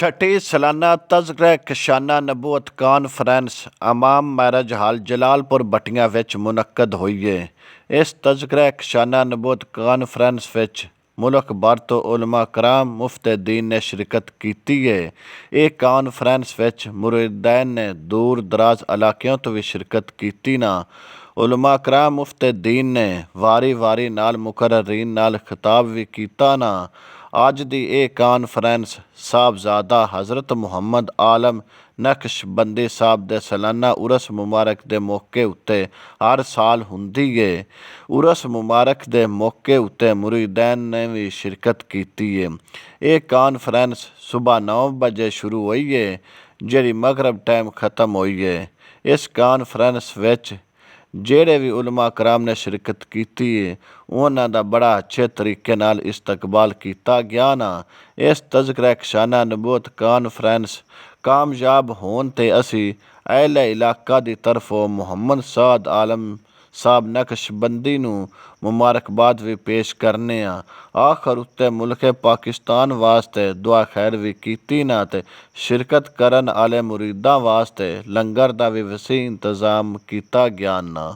छठी सालाना तज़किरा-ए-कशाना नबूवत कानफ्रेंस इमाम मैराज हाल जलालपुर भट्टियां विच मुनक्कद होई है। इस तज़किरा-ए-कशाना नबूवत कानफ्रेंस विच मुल्क भर तो उलमा कराम मुफ्ते दीन ने शिरकत की है। ये कानफ्रेंस विच मुरीदैन ने दूर दराज इलाकों तो भी शिरकत की ना। उलमा कराम मुफ्ते दीन ने वारी वारी नाल मुकर्ररीन नाल खिताब भी कीता ना। अज दी ये कानफ्रेंस साहबजादा हज़रत मुहम्मद आलम नक्शबंदी साहब दे सालाना उरस मुबारक दे मौके उत्ते हर साल हुंदी है। उरस मुबारक दे मौके उत्ते मुरीदैन ने भी शिरकत की है। ये कानफ्रेंस सुबह 9 बजे शुरू हुई है, जिहड़ी मगरब टाइम खत्म हुई है। इस कानफ्रेंस विच ਜਿਹੜੇ भी उलमा कराम ने शिरकत की है, उन्हां दा बड़ा अच्छे तरीके नाल इस्तकबाल किया गया ना। इस तज़किरा-ए-कशाना नबूवत कानफ्रेंस कामयाब होने ते असी अहले इलाका दी तरफों मुहम्मद साद आलम साहब नक्शबंदी नूं मुबारकबाद भी पेश करने आखिर उत्ते मुल्के पाकिस्तान वास्ते दुआ खैर भी की ना ते शिरकत करन आले मुरीदां वास्ते लंगर दा भी वसी इंतजाम किया गया ना।